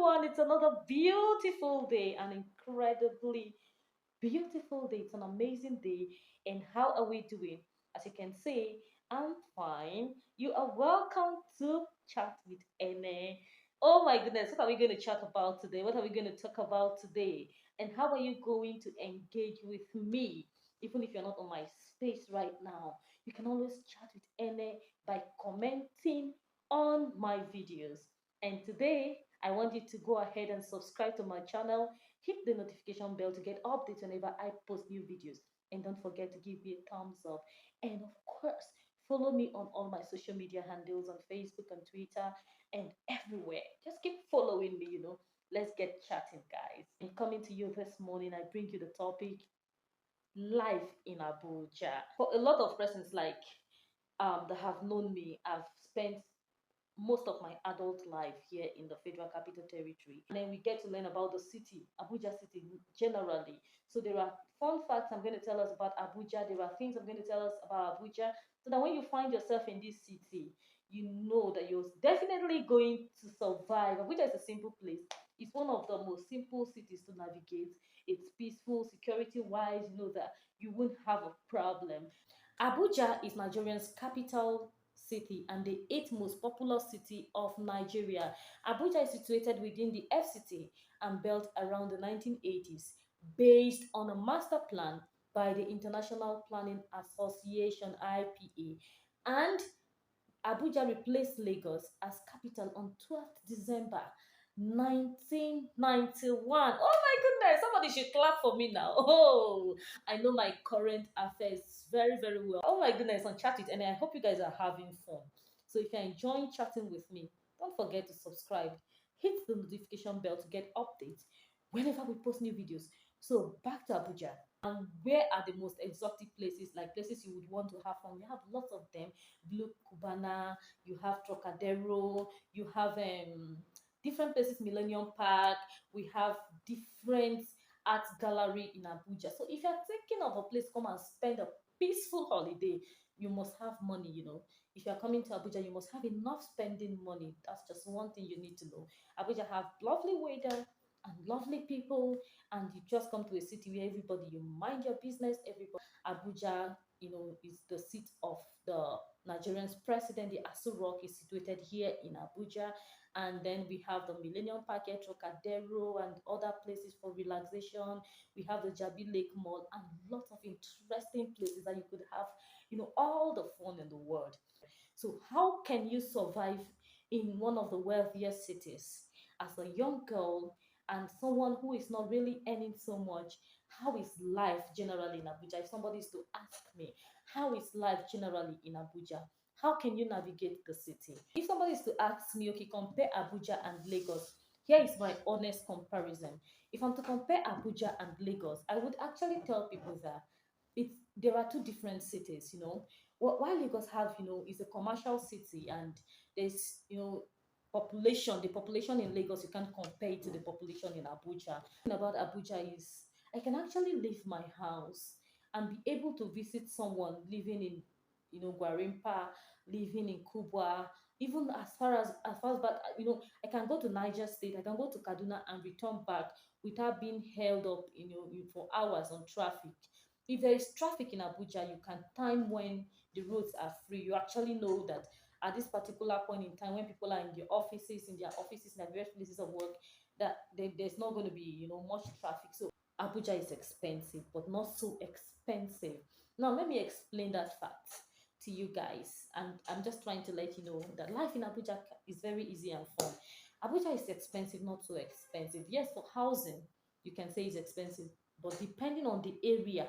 everyone. It's another beautiful day, an incredibly beautiful day. It's an amazing day. And how are we doing? As you can see, I'm fine. You are welcome to Chat with Ene. Oh my goodness, what are we going to chat about today? What are we going to talk about today? And how are you going to engage with me? Even if you're not on my space right now, you can always chat with Ene by commenting on my videos. And today, I want you to go ahead and subscribe to my channel, hit the notification bell to get updates whenever I post new videos. And don't forget to give me a thumbs up. And of course, follow me on all my social media handles on Facebook and Twitter and everywhere. Just keep following me. Let's get chatting, guys. And coming to you this morning, I bring you the topic life in Abuja. For a lot of persons that have known me, I've spent most of my adult life here in the Federal Capital Territory. And then we get to learn about the city, Abuja city generally. So there are fun facts I'm going to tell us about Abuja. There are things I'm going to tell us about Abuja. So that when you find yourself in this city, you know that you're definitely going to survive. Abuja is a simple place. It's one of the most simple cities to navigate. It's peaceful, security wise, you know that you won't have a problem. Abuja is Nigeria's capital city and the eighth most populous city of Nigeria. Abuja is situated within the FCT and built around the 1980s, based on a master plan by the International Planning Association (IPA), and Abuja replaced Lagos as capital on 12th December 1991. Oh my goodness, somebody should clap for me now. Oh, I know my current affairs very, very well. Oh my goodness, on Chat It, and I hope you guys are having fun. So if you're enjoying chatting with me, don't forget to subscribe, hit the notification bell to get updates whenever we post new videos. So back to Abuja. And where are the most exotic places, like places you would want to have fun? We have lots of them. Blue Cubana, you have Trocadero, you have different places, Millennium Park, we have different art gallery in Abuja. So if you're thinking of a place, come and spend a peaceful holiday, you must have money. If you're coming to Abuja, you must have enough spending money. That's just one thing you need to know. Abuja have lovely weather and lovely people, and you just come to a city where everybody, you mind your business, everybody. Abuja, is the seat of the Nigerian's president. The Asu Rock is situated here in Abuja. And then we have the Millennium Park here, Trocadero, and other places for relaxation. We have the Jabi Lake Mall and lots of interesting places that you could have, all the fun in the world. So, how can you survive in one of the wealthiest cities as a young girl and someone who is not really earning so much? How is life generally in Abuja? If somebody is to ask me, how is life generally in Abuja? How can you navigate the city? If somebody is to ask me, okay, compare Abuja and Lagos, here is my honest comparison. If I'm to compare Abuja and Lagos, I would actually tell people that there are two different cities. While Lagos is a commercial city, and there's population, the population in Lagos, you can't compare it to the population in Abuja. The thing about Abuja is I can actually leave my house and be able to visit someone living in Gwarimpa, living in Kubwa, even as far as back, I can go to Niger State, I can go to Kaduna and return back without being held up for hours on traffic. If there is traffic in Abuja, you can time when the roads are free. You actually know that at this particular point in time, when people are in their offices, in their various places of work, that there's not going to be much traffic. So Abuja is expensive, but not so expensive. Now let me explain that fact to you guys, and I'm just trying to let you know that life in Abuja is very easy and fun. Abuja is expensive, not so expensive. Yes, for housing, you can say it's expensive, but depending on the area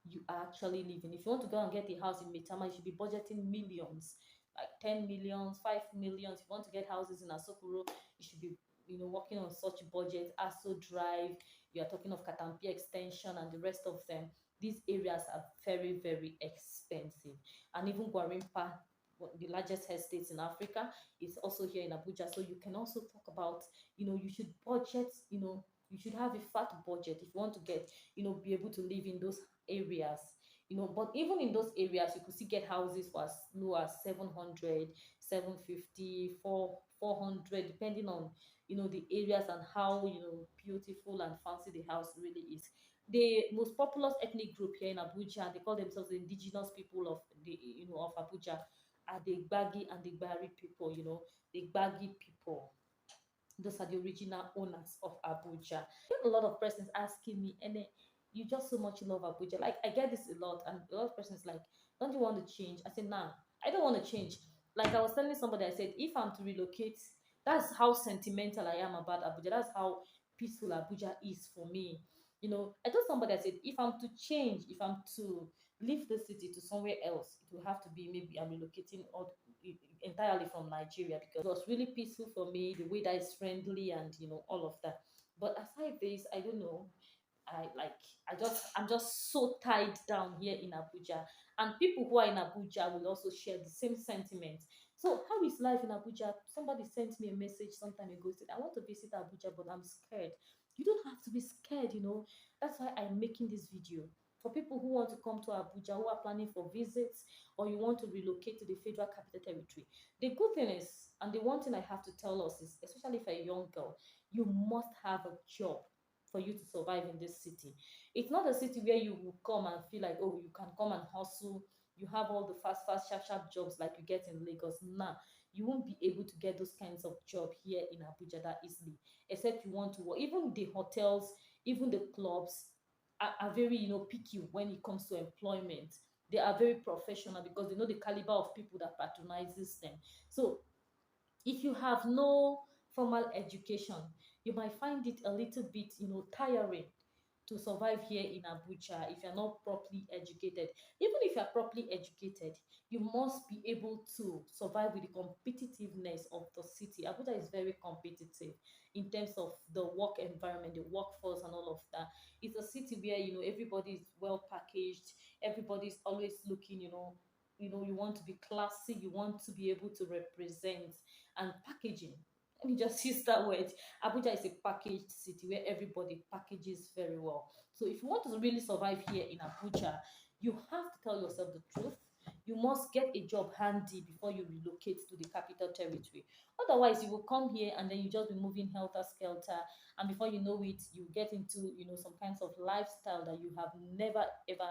you are actually living. If you want to go and get a house in Metama, you should be budgeting millions, like 10 millions, 5 millions. If you want to get houses in Asokoro, you should be working on such budget. Aso Drive, you are talking of Katampi Extension and the rest of them. These areas are very, very expensive. And even Gwarimpa, the largest estates in Africa, is also here in Abuja. So you can also talk about, you should budget, you should have a fat budget if you want to get, be able to live in those areas. But even in those areas, you could still get houses for as low as 700, 750, 400, depending on the areas and how beautiful and fancy the house really is. The most populous ethnic group here in Abuja, they call themselves the indigenous people of the of Abuja, are the Gbagi and the Bari people. The Gbagi people, those are the original owners of Abuja. I get a lot of persons asking me, and you just so much love Abuja. Like I get this a lot, and a lot of persons like, don't you want to change? I said, nah, I don't want to change. Like I was telling somebody, I said, if I'm to relocate, that's how sentimental I am about Abuja. That's how peaceful Abuja is for me. I told somebody, I said, if I'm to change, if I'm to leave the city to somewhere else, it will have to be maybe I'm relocating all entirely from Nigeria, because it was really peaceful for me. The weather is friendly and all of that. But aside this, I don't know. I like I'm just so tied down here in Abuja, and people who are in Abuja will also share the same sentiments. So how is life in Abuja? Somebody sent me a message some time ago, said I want to visit Abuja, but I'm scared. You don't have to be scared. That's why I'm making this video for people who want to come to Abuja, who are planning for visits, or you want to relocate to the Federal Capital Territory. The good thing is, and the one thing I have to tell us is, especially if you're a young girl, you must have a job for you to survive in this city. It's not a city where you will come and feel like, oh, you can come and hustle. You have all the fast, fast, sharp, sharp jobs like you get in Lagos. Nah, you won't be able to get those kinds of job here in Abuja that easily, except you want to work. Even the hotels, even the clubs are very, picky when it comes to employment. They are very professional because they know the caliber of people that patronizes them. So if you have no formal education, you might find it a little bit, tiring to survive here in Abuja if you're not properly educated. Even if you're properly educated, you must be able to survive with the competitiveness of the city. Abuja is very competitive in terms of the work environment, the workforce, and all of that. It's a city where everybody is well packaged, everybody's always looking, you want to be classy, you want to be able to represent, and packaging. Let me just use that word. Abuja is a packaged city where everybody packages very well. So if you want to really survive here in Abuja, you have to tell yourself the truth. You must get a job handy before you relocate to the capital territory. Otherwise, you will come here and then you just be moving helter skelter, and before you know it, you get into some kinds of lifestyle that you have never ever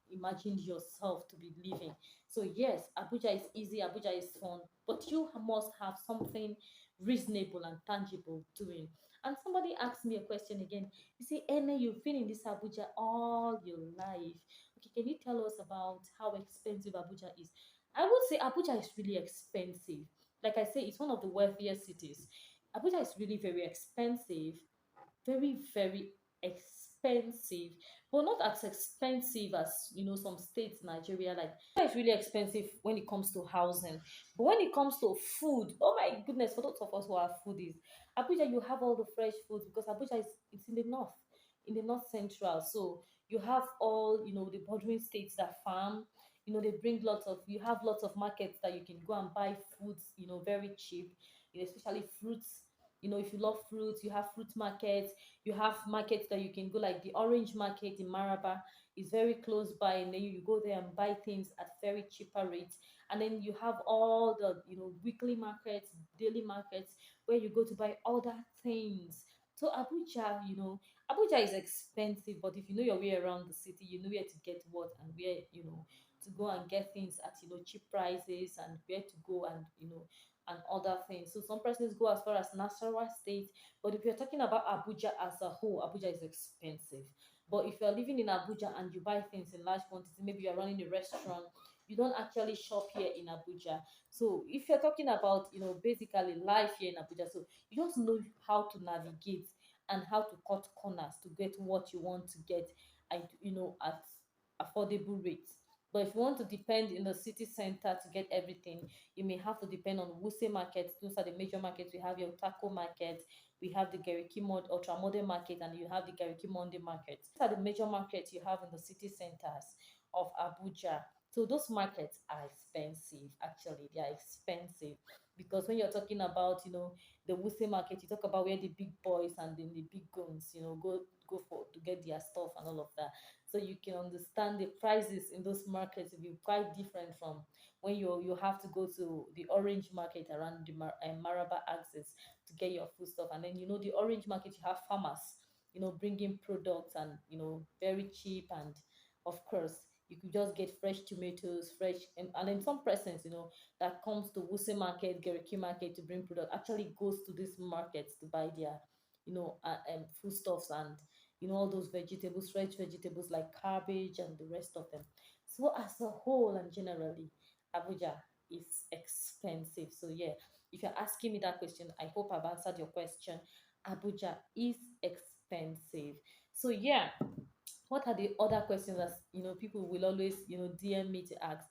imagined yourself to be living. So yes, Abuja is easy, Abuja is fun, but you must have something reasonable and tangible doing. And somebody asked me a question again. You say, Ene, you've been in this Abuja all your life. Okay, can you tell us about how expensive Abuja is? I would say Abuja is really expensive. Like I say, it's one of the wealthiest cities. Abuja is really very expensive, very, very expensive, but not as expensive as some states in Nigeria. Like it's really expensive when it comes to housing, but when it comes to food, oh my goodness, for those of us who are foodies, Abuja, you have all the fresh foods because Abuja is it's in the north central. So you have all the bordering states that farm. They bring lots of you have lots of markets that you can go and buy foods very cheap, especially fruits. If you love fruits, you have fruit markets. You have markets that you can go, like the orange market in Maraba is very close by, and then you go there and buy things at very cheaper rates. And then you have all the weekly markets, daily markets, where you go to buy other things. So Abuja is expensive, but if you know your way around the city, you know where to get what, and where to go and get things at cheap prices, and where to go, and and other things. So some persons go as far as Nasarawa State, but if you're talking about Abuja as a whole, Abuja is expensive. But if you're living in Abuja and you buy things in large quantity, maybe you're running a restaurant, you don't actually shop here in Abuja. So if you're talking about basically life here in Abuja, so you just know how to navigate and how to cut corners to get what you want to get, and at affordable rates. But if you want to depend in the city center to get everything, you may have to depend on Wuse markets. Those are the major markets. We have your Taco market, we have the Gariki Ultra Modern market, and you have the Gariki Monday market. These are the major markets you have in the city centers of Abuja. So those markets are expensive. Actually, they are expensive because when you're talking about, the Wuse market, you talk about where the big boys and then the big guns, go for to get their stuff and all of that. So you can understand the prices in those markets will be quite different from when you have to go to the orange market around the Maraba axis to get your food stuff. And then the orange market, you have farmers, bringing products, and very cheap. And of course, you could just get fresh tomatoes, fresh, and then some persons, that comes to Wuse market, Geriki market to bring product, actually goes to these markets to buy their, foodstuffs, and all those vegetables, fresh vegetables like cabbage and the rest of them. So as a whole and generally, Abuja is expensive. So yeah, if you're asking me that question, I hope I've answered your question. Abuja is expensive. So yeah, what are the other questions that people will always DM me to ask?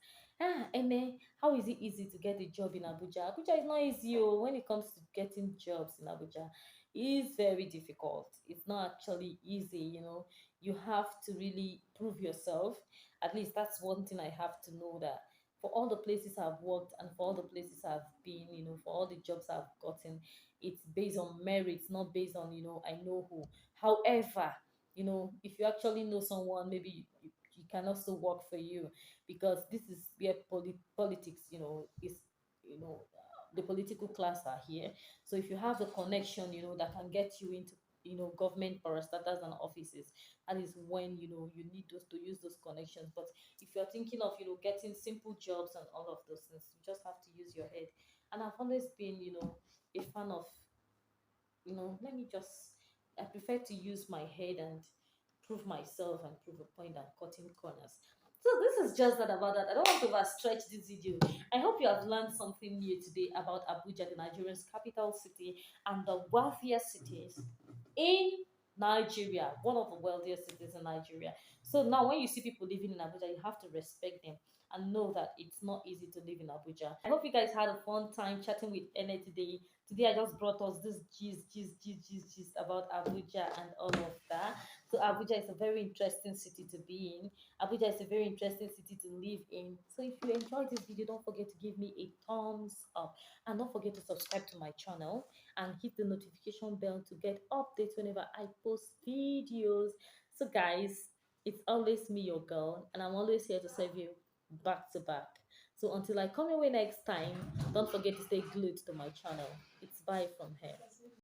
Ene, how is it easy to get a job in Abuja? Abuja is not easy. Oh, when it comes to getting jobs in Abuja, it's very difficult. It's not actually easy. You have to really prove yourself. At least that's one thing I have to know, that for all the places I've worked and for all the places I've been, for all the jobs I've gotten, it's based on merit, not based on I know who. However, if you actually know someone, maybe you can also work for you, because this is where politics, is, the political class are here. So if you have the connection, that can get you into, government parastatals and offices, that is when, you need those to use those connections. But if you're thinking of, getting simple jobs and all of those things, you just have to use your head. And I've always been, a fan of, let me just, I prefer to use my head and prove myself and prove a point than cutting corners. So this is just that about that. I don't want to overstretch this video. I hope you have learned something new today about Abuja, the Nigerian's capital city and the wealthiest cities in Nigeria, one of the wealthiest cities in Nigeria. So now when you see people living in Abuja, you have to respect them and know that it's not easy to live in Abuja. I hope you guys had a fun time chatting with Ene today. Today I just brought us this gist about Abuja and all of that. So Abuja is a very interesting city to be in. Abuja is a very interesting city to live in. So if you enjoyed this video, don't forget to give me a thumbs up. And don't forget to subscribe to my channel and hit the notification bell to get updates whenever I post videos. So guys, it's always me, your girl, and I'm always here to serve you back to back. So until I come your way next time, don't forget to stay glued to my channel. It's bye from here.